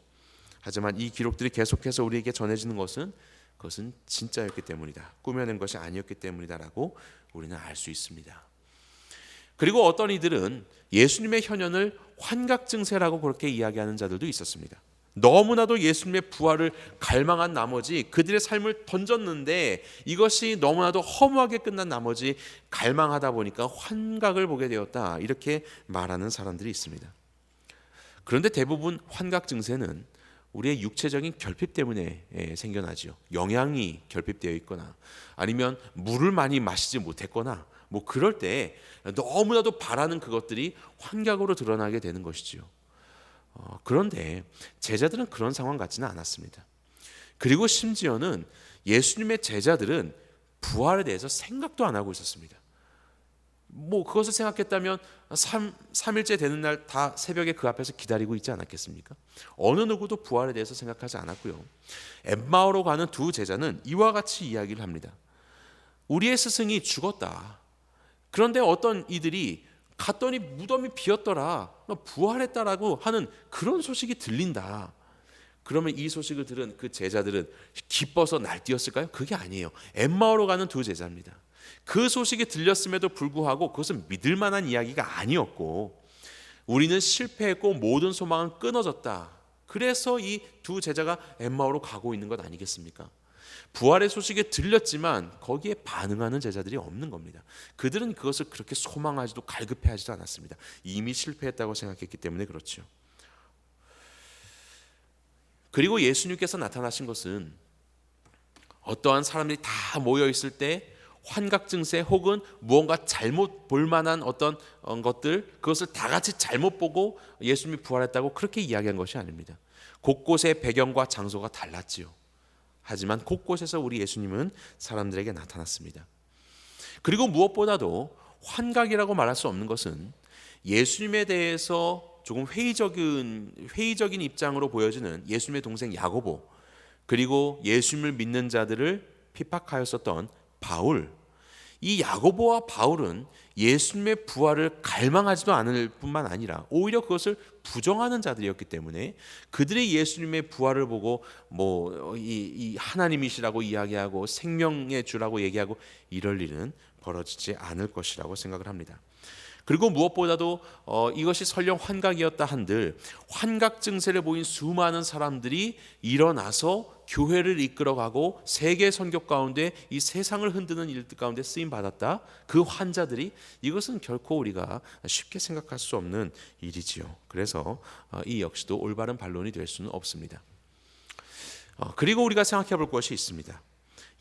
하지만 이 기록들이 계속해서 우리에게 전해지는 것은 그것은 진짜였기 때문이다, 꾸며낸 것이 아니었기 때문이다라고 우리는 알 수 있습니다. 그리고 어떤 이들은 예수님의 현현을 환각 증세라고 그렇게 이야기하는 자들도 있었습니다. 너무나도 예수님의 부활을 갈망한 나머지 그들의 삶을 던졌는데 이것이 너무나도 허무하게 끝난 나머지 갈망하다 보니까 환각을 보게 되었다, 이렇게 말하는 사람들이 있습니다. 그런데 대부분 환각 증세는 우리의 육체적인 결핍 때문에 생겨나죠. 영양이 결핍되어 있거나 아니면 물을 많이 마시지 못했거나 뭐 그럴 때 너무나도 바라는 그것들이 환각으로 드러나게 되는 것이지요. 그런데 제자들은 그런 상황 같지는 않았습니다. 그리고 심지어는 예수님의 제자들은 부활에 대해서 생각도 안 하고 있었습니다. 뭐 그것을 생각했다면 3일째 되는 날 다 새벽에 그 앞에서 기다리고 있지 않았겠습니까? 어느 누구도 부활에 대해서 생각하지 않았고요. 엠마오로 가는 두 제자는 이와 같이 이야기를 합니다. 우리의 스승이 죽었다. 그런데 어떤 이들이 갔더니 무덤이 비었더라, 부활했다라고 하는 그런 소식이 들린다. 그러면 이 소식을 들은 그 제자들은 기뻐서 날뛰었을까요? 그게 아니에요. 엠마오로 가는 두 제자입니다. 그 소식이 들렸음에도 불구하고 그것은 믿을 만한 이야기가 아니었고 우리는 실패했고 모든 소망은 끊어졌다. 그래서 이 두 제자가 엠마오로 가고 있는 것 아니겠습니까? 부활의 소식이 들렸지만 거기에 반응하는 제자들이 없는 겁니다. 그들은 그것을 그렇게 소망하지도 갈급해하지도 않았습니다. 이미 실패했다고 생각했기 때문에 그렇죠. 그리고 예수님께서 나타나신 것은 어떠한 사람들이 다 모여 있을 때 환각 증세 혹은 무언가 잘못 볼 만한 어떤 것들, 그것을 다 같이 잘못 보고 예수님이 부활했다고 그렇게 이야기한 것이 아닙니다. 곳곳의 배경과 장소가 달랐지요. 하지만 곳곳에서 우리 예수님은 사람들에게 나타났습니다. 그리고 무엇보다도 환각이라고 말할 수 없는 것은 예수님에 대해서 조금 회의적인 입장으로 보여지는 예수님의 동생 야고보, 그리고 예수님을 믿는 자들을 핍박하였었던 바울, 이 야고보와 바울은 예수님의 부활을 갈망하지도 않을 뿐만 아니라 오히려 그것을 부정하는 자들이었기 때문에 그들이 예수님의 부활을 보고 이 하나님이시라고 이야기하고 생명의 주라고 얘기하고 이럴 일은 벌어지지 않을 것이라고 생각을 합니다. 그리고 무엇보다도 이것이 설령 환각이었다 한들 환각 증세를 보인 수많은 사람들이 일어나서 교회를 이끌어가고 세계 선교 가운데 이 세상을 흔드는 일들 가운데 쓰임 받았다. 그 환자들이, 이것은 결코 우리가 쉽게 생각할 수 없는 일이지요. 그래서 이 역시도 올바른 반론이 될 수는 없습니다. 그리고 우리가 생각해 볼 것이 있습니다.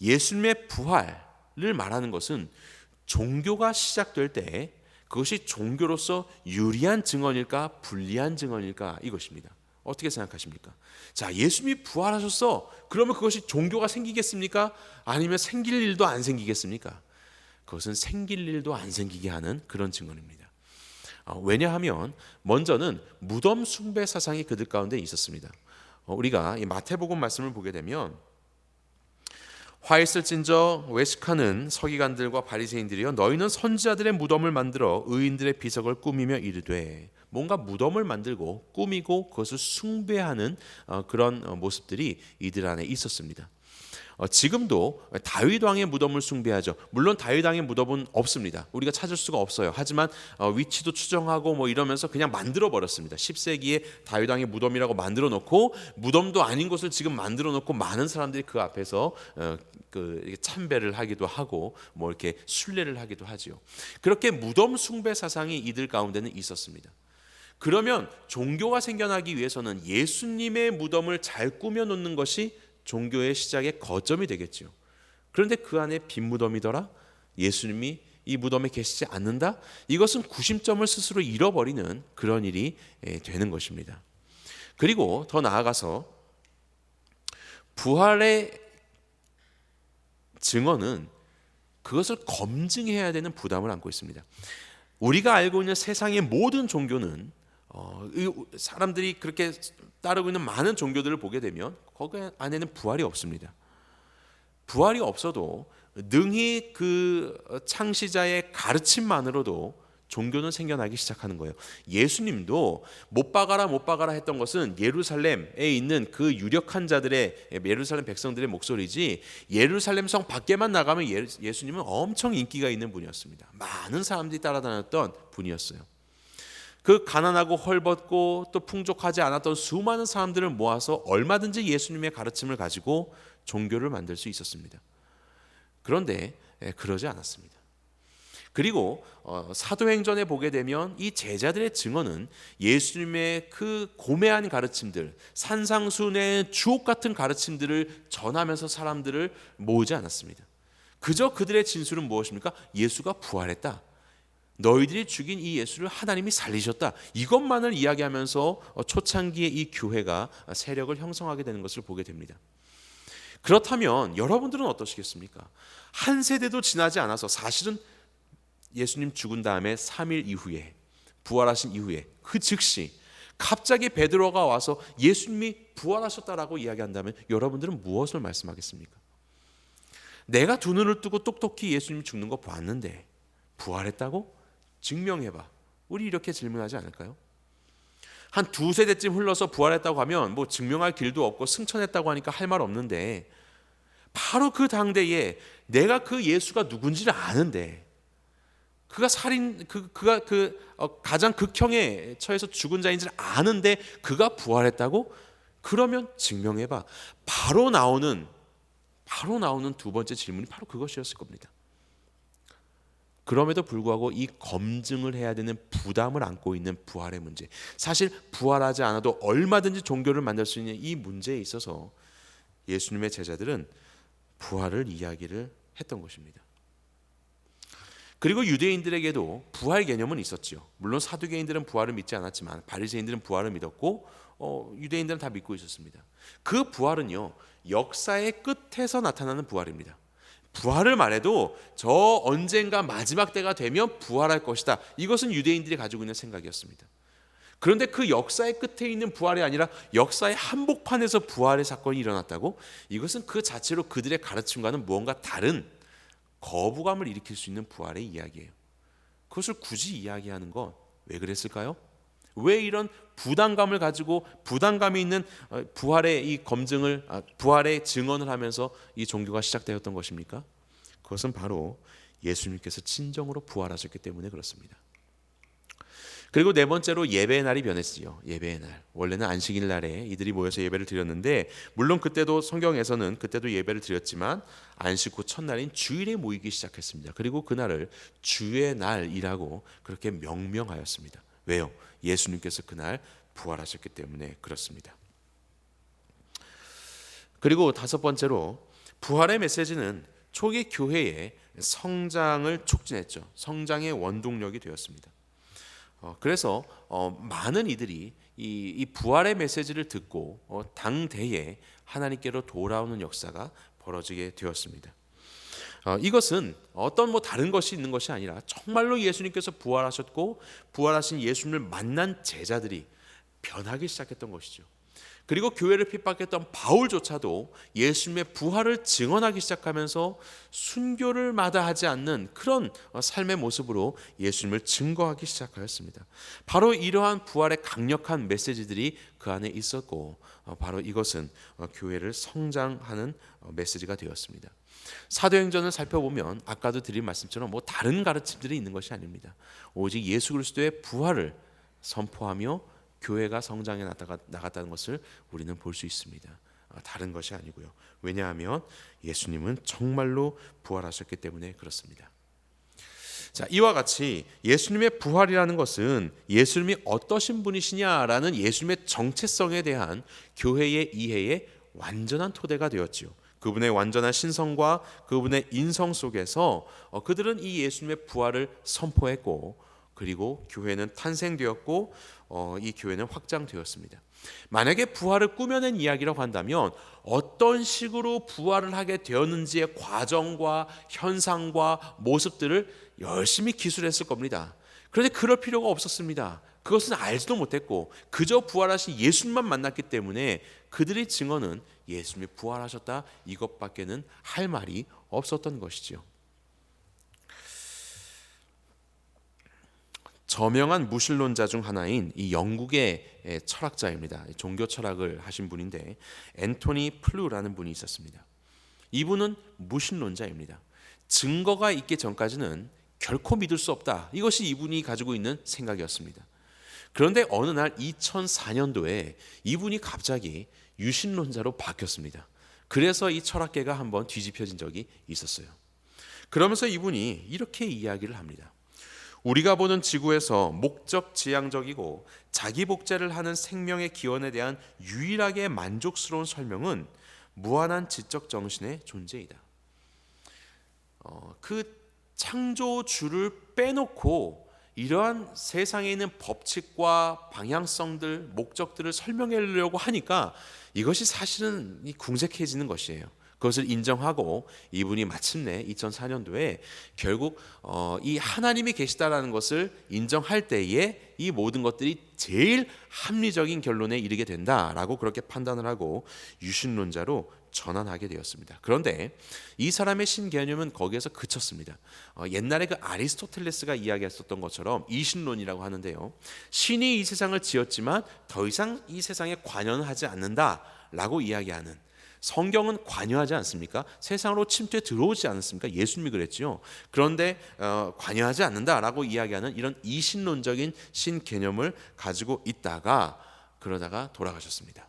예수님의 부활을 말하는 것은 종교가 시작될 때 그것이 종교로서 유리한 증언일까 불리한 증언일까, 이것입니다. 어떻게 생각하십니까? 자, 예수님이 부활하셨어. 그러면 그것이 종교가 생기겠습니까? 아니면 생길 일도 안 생기겠습니까? 그것은 생길 일도 안 생기게 하는 그런 증언입니다. 왜냐하면 먼저는 무덤 숭배 사상이 그들 가운데 있었습니다. 우리가 이 마태복음 말씀을 보게 되면 화 있을진저 외식하는 서기관들과 바리새인들이여, 너희는 선지자들의 무덤을 만들어 의인들의 비석을 꾸미며 이르되, 뭔가 무덤을 만들고 꾸미고 그것을 숭배하는 그런 모습들이 이들 안에 있었습니다. 지금도 다윗 왕의 무덤을 숭배하죠. 물론 다윗 왕의 무덤은 없습니다. 우리가 찾을 수가 없어요. 하지만 위치도 추정하고 이러면서 그냥 만들어 버렸습니다. 10세기에 다윗 왕의 무덤이라고 만들어 놓고 무덤도 아닌 것을 지금 만들어 놓고 많은 사람들이 그 앞에서 참배를 하기도 하고 이렇게 순례를 하기도 하지요. 그렇게 무덤 숭배 사상이 이들 가운데는 있었습니다. 그러면 종교가 생겨나기 위해서는 예수님의 무덤을 잘 꾸며 놓는 것이 종교의 시작의 거점이 되겠죠. 그런데 그 안에 빈 무덤이더라, 예수님이 이 무덤에 계시지 않는다, 이것은 구심점을 스스로 잃어버리는 그런 일이 되는 것입니다. 그리고 더 나아가서 부활의 증언은 그것을 검증해야 되는 부담을 안고 있습니다. 우리가 알고 있는 세상의 모든 종교는 사람들이 그렇게 따르고 있는 많은 종교들을 보게 되면 거기 안에는 부활이 없습니다. 부활이 없어도 능히 그 창시자의 가르침만으로도 종교는 생겨나기 시작하는 거예요. 예수님도 못 박아라 했던 것은 예루살렘에 있는 그 유력한 자들의, 예루살렘 백성들의 목소리지, 예루살렘 성 밖에만 나가면 예수님은 엄청 인기가 있는 분이었습니다. 많은 사람들이 따라다녔던 분이었어요. 그 가난하고 헐벗고 또 풍족하지 않았던 수많은 사람들을 모아서 얼마든지 예수님의 가르침을 가지고 종교를 만들 수 있었습니다. 그런데 그러지 않았습니다. 그리고 사도행전에 보게 되면 이 제자들의 증언은 예수님의 그 고매한 가르침들, 산상수훈의 주옥 같은 가르침들을 전하면서 사람들을 모으지 않았습니다. 그저 그들의 진술은 무엇입니까? 예수가 부활했다. 너희들이 죽인 이 예수를 하나님이 살리셨다. 이것만을 이야기하면서 초창기에 이 교회가 세력을 형성하게 되는 것을 보게 됩니다. 그렇다면 여러분들은 어떠시겠습니까? 한 세대도 지나지 않아서 사실은 예수님 죽은 다음에 3일 이후에 부활하신 이후에 그 즉시 갑자기 베드로가 와서 예수님이 부활하셨다라고 이야기한다면 여러분들은 무엇을 말씀하겠습니까? 내가 두 눈을 뜨고 똑똑히 예수님 죽는 거 봤는데 부활했다고? 증명해봐. 우리 이렇게 질문하지 않을까요? 한 두세 대쯤 흘러서 부활했다고 하면 뭐 증명할 길도 없고 승천했다고 하니까 할 말 없는데 바로 그 당대에 내가 그 예수가 누군지를 아는데 그가 가장 극형에 처해서 죽은 자인 줄 아는데 그가 부활했다고? 그러면 증명해봐. 바로 나오는 두 번째 질문이 바로 그것이었을 겁니다. 그럼에도 불구하고 이 검증을 해야 되는 부담을 안고 있는 부활의 문제, 사실 부활하지 않아도 얼마든지 종교를 만들 수 있는 이 문제에 있어서 예수님의 제자들은 부활을 이야기를 했던 것입니다. 그리고 유대인들에게도 부활 개념은 있었지요. 물론 사두개인들은 부활을 믿지 않았지만 바리새인들은 부활을 믿었고 유대인들은 다 믿고 있었습니다. 그 부활은요, 역사의 끝에서 나타나는 부활입니다. 부활을 말해도 저 언젠가 마지막 때가 되면 부활할 것이다. 이것은 유대인들이 가지고 있는 생각이었습니다. 그런데 그 역사의 끝에 있는 부활이 아니라 역사의 한복판에서 부활의 사건이 일어났다고? 이것은 그 자체로 그들의 가르침과는 무언가 다른 거부감을 일으킬 수 있는 부활의 이야기예요. 그것을 굳이 이야기하는 건 왜 그랬을까요? 왜 이런 부담감을 가지고 부담감이 있는 부활의 이 검증을 부활의 증언을 하면서 이 종교가 시작되었던 것입니까? 그것은 바로 예수님께서 진정으로 부활하셨기 때문에 그렇습니다. 그리고 네 번째로 예배의 날이 변했지요. 예배의 날. 원래는 안식일 날에 이들이 모여서 예배를 드렸는데 물론 그때도 성경에서는 그때도 예배를 드렸지만 안식 후 첫날인 주일에 모이기 시작했습니다. 그리고 그날을 주의 날이라고 그렇게 명명하였습니다. 왜요? 예수님께서 그날 부활하셨기 때문에 그렇습니다. 그리고 다섯 번째로 부활의 메시지는 초기 교회의 성장을 촉진했죠. 성장의 원동력이 되었습니다. 그래서 많은 이들이 이 부활의 메시지를 듣고 당대에 하나님께로 돌아오는 역사가 벌어지게 되었습니다. 이것은 어떤 다른 것이 있는 것이 아니라 정말로 예수님께서 부활하셨고 부활하신 예수님을 만난 제자들이 변하기 시작했던 것이죠. 그리고 교회를 핍박했던 바울조차도 예수님의 부활을 증언하기 시작하면서 순교를 마다하지 않는 그런 삶의 모습으로 예수님을 증거하기 시작하였습니다. 바로 이러한 부활의 강력한 메시지들이 그 안에 있었고 바로 이것은 교회를 성장하는 메시지가 되었습니다. 사도행전을 살펴보면 아까도 드린 말씀처럼 다른 가르침들이 있는 것이 아닙니다. 오직 예수 그리스도의 부활을 선포하며 교회가 성장해 나갔다는 것을 우리는 볼 수 있습니다. 다른 것이 아니고요. 왜냐하면 예수님은 정말로 부활하셨기 때문에 그렇습니다. 자, 이와 같이 예수님의 부활이라는 것은 예수님이 어떠신 분이시냐라는 예수님의 정체성에 대한 교회의 이해의 완전한 토대가 되었지요. 그분의 완전한 신성과 그분의 인성 속에서 그들은 이 예수님의 부활을 선포했고 그리고 교회는 탄생되었고 이 교회는 확장되었습니다. 만약에 부활을 꾸며낸 이야기라고 한다면 어떤 식으로 부활을 하게 되었는지의 과정과 현상과 모습들을 열심히 기술했을 겁니다. 그런데 그럴 필요가 없었습니다. 그것은 알지도 못했고 그저 부활하신 예수님만 만났기 때문에 그들의 증언은 예수님이 부활하셨다 이것밖에는 할 말이 없었던 것이죠. 저명한 무신론자 중 하나인 이 영국의 철학자입니다. 종교 철학을 하신 분인데 앤토니 플루라는 분이 있었습니다. 이분은 무신론자입니다. 증거가 있기 전까지는 결코 믿을 수 없다. 이것이 이분이 가지고 있는 생각이었습니다. 그런데 어느 날 2004년도에 이분이 갑자기 유신론자로 바뀌었습니다. 그래서 이 철학계가 한번 뒤집혀진 적이 있었어요. 그러면서 이분이 이렇게 이야기를 합니다. 우리가 보는 지구에서 목적 지향적이고 자기 복제를 하는 생명의 기원에 대한 유일하게 만족스러운 설명은 무한한 지적 정신의 존재이다. 그 창조주를 빼놓고 이러한 세상에 있는 법칙과 방향성들, 목적들을 설명하려고 하니까 이것이 사실은 궁색해지는 것이에요. 그것을 인정하고 이분이 마침내 2004년도에 결국 이 하나님이 계시다라는 것을 인정할 때에 이 모든 것들이 제일 합리적인 결론에 이르게 된다라고 그렇게 판단을 하고 유신론자로 전환하게 되었습니다. 그런데 이 사람의 신개념은 거기에서 그쳤습니다. 옛날에 그 아리스토텔레스가 이야기했었던 것처럼 이신론이라고 하는데요. 신이 이 세상을 지었지만 더 이상 이 세상에 관여는 하지 않는다라고 이야기하는, 성경은 관여하지 않습니까? 세상으로 침투해 들어오지 않습니까? 예수님이 그랬죠. 그런데 관여하지 않는다라고 이야기하는 이런 이신론적인 신개념을 가지고 있다가 그러다가 돌아가셨습니다.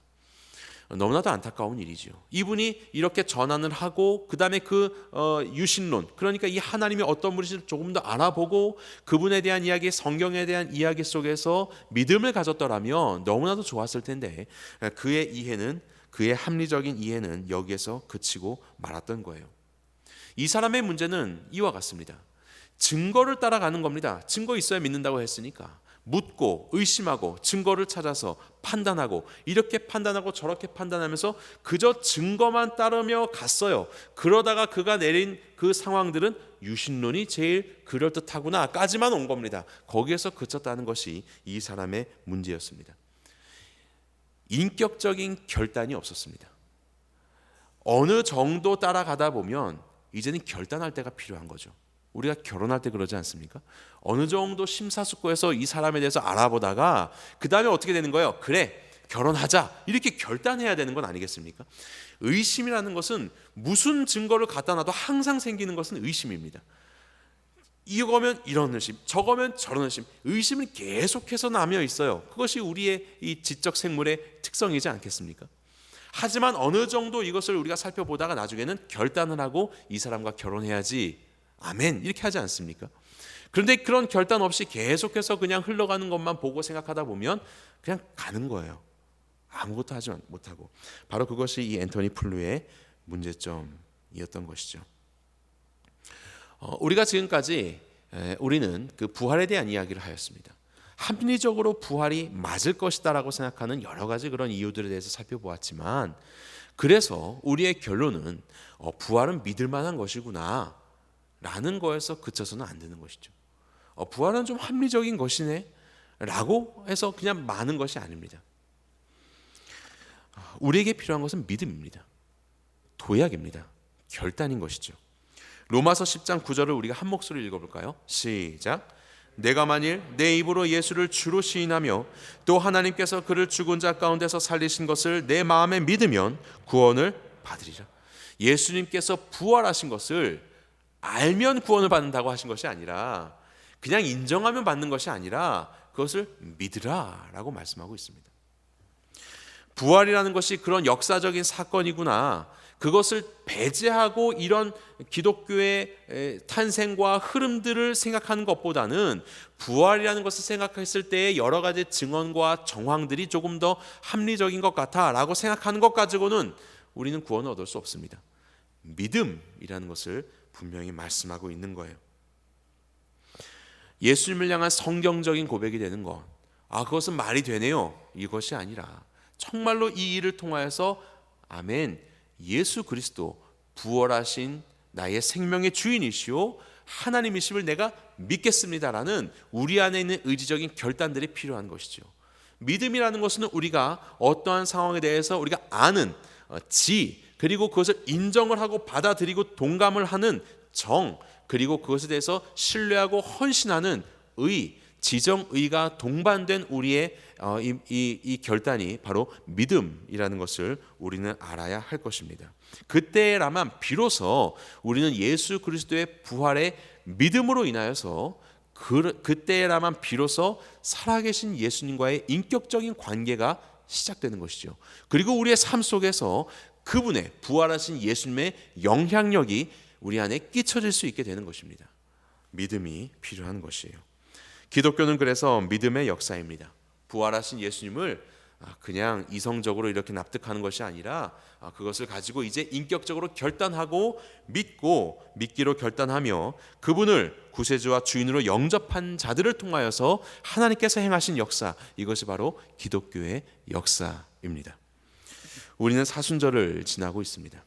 너무나도 안타까운 일이죠. 이분이 이렇게 전환을 하고 그 다음에 그 유신론, 그러니까 이 하나님이 어떤 분이신지 조금 더 알아보고 그분에 대한 이야기, 성경에 대한 이야기 속에서 믿음을 가졌더라면 너무나도 좋았을 텐데 그의 이해는, 그의 합리적인 이해는 여기에서 그치고 말았던 거예요. 이 사람의 문제는 이와 같습니다. 증거를 따라가는 겁니다. 증거 있어야 믿는다고 했으니까 묻고 의심하고 증거를 찾아서 판단하고, 이렇게 판단하고 저렇게 판단하면서 그저 증거만 따르며 갔어요. 그러다가 그가 내린 그 상황들은 유신론이 제일 그럴듯하구나까지만 온 겁니다. 거기에서 그쳤다는 것이 이 사람의 문제였습니다. 인격적인 결단이 없었습니다. 어느 정도 따라가다 보면 이제는 결단할 때가 필요한 거죠. 우리가 결혼할 때 그러지 않습니까? 어느 정도 심사숙고해서 이 사람에 대해서 알아보다가 그 다음에 어떻게 되는 거예요? 그래, 결혼하자, 이렇게 결단해야 되는 건 아니겠습니까? 의심이라는 것은 무슨 증거를 갖다 놔도 항상 생기는 것은 의심입니다. 이거면 이런 의심, 저거면 저런 의심, 의심은 계속해서 남아 있어요. 그것이 우리의 이 지적 생물의 특성이지 않겠습니까? 하지만 어느 정도 이것을 우리가 살펴보다가 나중에는 결단을 하고 이 사람과 결혼해야지, 아멘, 이렇게 하지 않습니까? 그런데 그런 결단 없이 계속해서 그냥 흘러가는 것만 보고 생각하다 보면 그냥 가는 거예요. 아무것도 하지 못하고. 바로 그것이 이 앤토니 플루의 문제점이었던 것이죠. 우리가 지금까지 우리는 그 부활에 대한 이야기를 하였습니다. 합리적으로 부활이 맞을 것이다라고 생각하는 여러 가지 그런 이유들에 대해서 살펴보았지만, 그래서 우리의 결론은 부활은 믿을 만한 것이구나 라는 거에서 그쳐서는 안 되는 것이죠. 부활은 좀 합리적인 것이네 라고 해서 그냥 마는 것이 아닙니다. 우리에게 필요한 것은 믿음입니다. 도약입니다. 결단인 것이죠. 로마서 10장 9절을 우리가 한 목소리로 읽어볼까요? 시작. 내가 만일 내 입으로 예수를 주로 시인하며 또 하나님께서 그를 죽은 자 가운데서 살리신 것을 내 마음에 믿으면 구원을 받으리라. 예수님께서 부활하신 것을 알면 구원을 받는다고 하신 것이 아니라, 그냥 인정하면 받는 것이 아니라 그것을 믿으라 라고 말씀하고 있습니다. 부활이라는 것이 그런 역사적인 사건이구나, 그것을 배제하고 이런 기독교의 탄생과 흐름들을 생각하는 것보다는 부활이라는 것을 생각했을 때의 여러 가지 증언과 정황들이 조금 더 합리적인 것 같아 라고 생각하는 것 가지고는 우리는 구원을 얻을 수 없습니다. 믿음이라는 것을 분명히 말씀하고 있는 거예요. 예수님을 향한 성경적인 고백이 되는 것, 그것은 말이 되네요, 이것이 아니라 정말로 이 일을 통하여서 아멘, 예수 그리스도 부활하신 나의 생명의 주인이시오 하나님이심을 내가 믿겠습니다라는 우리 안에 있는 의지적인 결단들이 필요한 것이죠. 믿음이라는 것은 우리가 어떠한 상황에 대해서 우리가 아는 그리고 그것을 인정을 하고 받아들이고 동감을 하는 정, 그리고 그것에 대해서 신뢰하고 헌신하는 지정의가 동반된 우리의 이 결단이 바로 믿음이라는 것을 우리는 알아야 할 것입니다. 그때라만 비로소 우리는 예수 그리스도의 부활의 믿음으로 인하여서 그때라만 비로소 살아계신 예수님과의 인격적인 관계가 시작되는 것이죠. 그리고 우리의 삶 속에서 그분의 부활하신 예수님의 영향력이 우리 안에 끼쳐질 수 있게 되는 것입니다. 믿음이 필요한 것이에요. 기독교는 그래서 믿음의 역사입니다. 부활하신 예수님을 그냥 이성적으로 이렇게 납득하는 것이 아니라 그것을 가지고 이제 인격적으로 결단하고 믿기로 결단하며 그분을 구세주와 주인으로 영접한 자들을 통하여서 하나님께서 행하신 역사, 이것이 바로 기독교의 역사입니다. 우리는 사순절을 지나고 있습니다.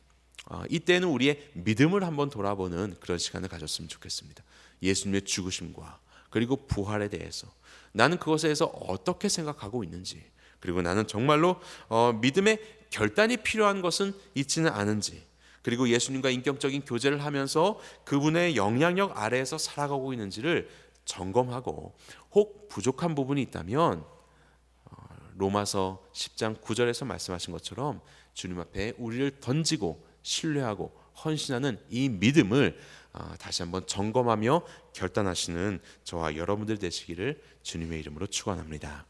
이때는 우리의 믿음을 한번 돌아보는 그런 시간을 가졌으면 좋겠습니다. 예수님의 죽으심과 그리고 부활에 대해서 나는 그것에 대해서 어떻게 생각하고 있는지, 그리고 나는 정말로 믿음의 결단이 필요한 것은 있지는 않은지, 그리고 예수님과 인격적인 교제를 하면서 그분의 영향력 아래에서 살아가고 있는지를 점검하고 혹 부족한 부분이 있다면 로마서 10장 9절에서 말씀하신 것처럼 주님 앞에 우리를 던지고 신뢰하고 헌신하는 이 믿음을 다시 한번 점검하며 결단하시는 저와 여러분들 되시기를 주님의 이름으로 축원합니다.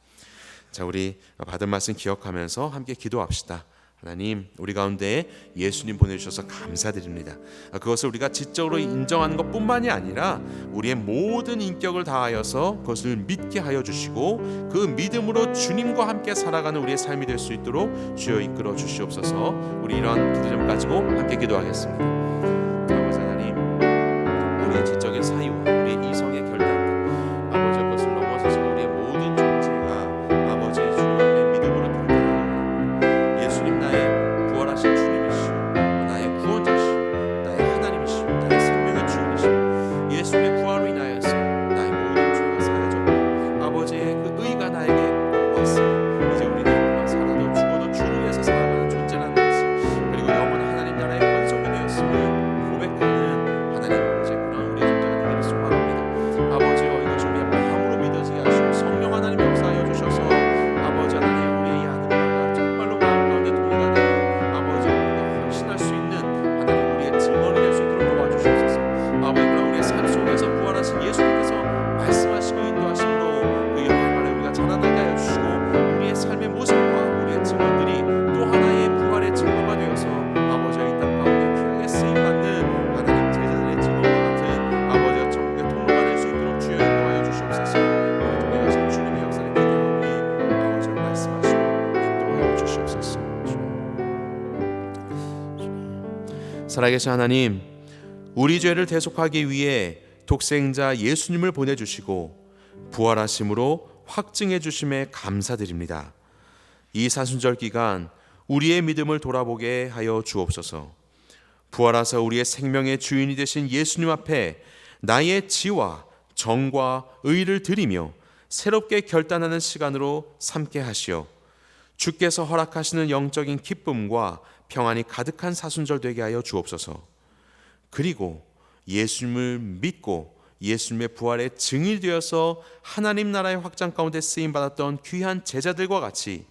자, 우리 받은 말씀 기억하면서 함께 기도합시다. 하나님, 우리 가운데 예수님 보내주셔서 감사드립니다. 그것을 우리가 지적으로 인정하는 것뿐만이 아니라 우리의 모든 인격을 다하여서 그것을 믿게 하여 주시고 그 믿음으로 주님과 함께 살아가는 우리의 삶이 될 수 있도록 주여 이끌어 주시옵소서. 우리 이러한 기도 좀 가지고 함께 기도하겠습니다. 아버지 하나님, 우리의 지적인 사유와 우리의 이성의 결단, 아버지의 것을 넘어서서 우리의 모든 존재가 아버지의 주님 앞에 믿음으로 결단합니다. 예수님 나의 부활하신 주님이시오, 나의 구원자시오, 나의 하나님이시오, 나의 생명의 주인이시오. 예수님의 부활로 인하여서 나의 모든 죄가 사해졌고 아버지의 그 의가 나에게 왔습니다. 이제 우리는 살아도 죽어도 주를 위해서 살아가는 존재라는 것을, 그리고 영원한 하나님 나라의 권속이 되었음을 고백하는 하나님 아버지의 그런 우리의 존재가 되기를 소망합니다. 아버지여, 이것이 우리의 마음으로 믿어지게 하시고 성령 하나님 역사하여 주셔서 아버지 하나님 우리의 이 아는 바가 정말로 마음 가운데 동의가 되고 아버지 우리가 헌신할 수 있는 하나님 우리의 증언이 될 수 있도록 도와주시옵소서. 아버지, 그러나 우리의 삶 속에서 부활하신 예수님께서 말씀하시고 인도하심으로 그 영향을 우리가 자라나게 하여 주시고 우리의 삶의 모습과 우리의 증언들이 또 하나의 부활의 증거가 되어서 아버지의 이 땅 가운데 귀하게 쓰임받는 하나님 제자들의 증언과 같은 아버지의 천국의 통로가 될 수 있도록 주여 인도하여 주시옵소서. 우리 통해 가신 주님의 역사를 기대하오니 아버지의 말씀하시고 인도하여 주시옵소서. 살아계신 하나님, 우리 죄를 대속하기 위해 독생자 예수님을 보내주시고 부활하심으로 확증해 주심에 감사드립니다. 이 사순절 기간 우리의 믿음을 돌아보게 하여 주옵소서. 부활하사 우리의 생명의 주인이 되신 예수님 앞에 나의 지와 정과 의를 드리며 새롭게 결단하는 시간으로 삼게 하시어 주께서 허락하시는 영적인 기쁨과 평안이 가득한 사순절 되게 하여 주옵소서. 그리고 예수님을 믿고 예수님의 부활의 증인이 되어서 하나님 나라의 확장 가운데 쓰임받았던 귀한 제자들과 같이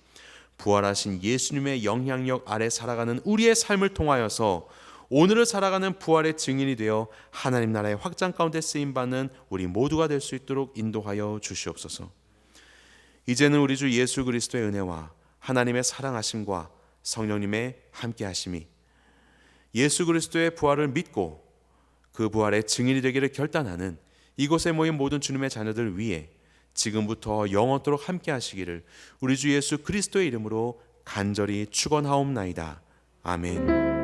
부활하신 예수님의 영향력 아래 살아가는 우리의 삶을 통하여서 오늘을 살아가는 부활의 증인이 되어 하나님 나라의 확장 가운데 쓰임받는 우리 모두가 될 수 있도록 인도하여 주시옵소서. 이제는 우리 주 예수 그리스도의 은혜와 하나님의 사랑하심과 성령님의 함께하심이 예수 그리스도의 부활을 믿고 그 부활의 증인이 되기를 결단하는 이곳에 모인 모든 주님의 자녀들 위해 지금부터 영원토록 함께하시기를 우리 주 예수 그리스도의 이름으로 간절히 축원하옵나이다. 아멘.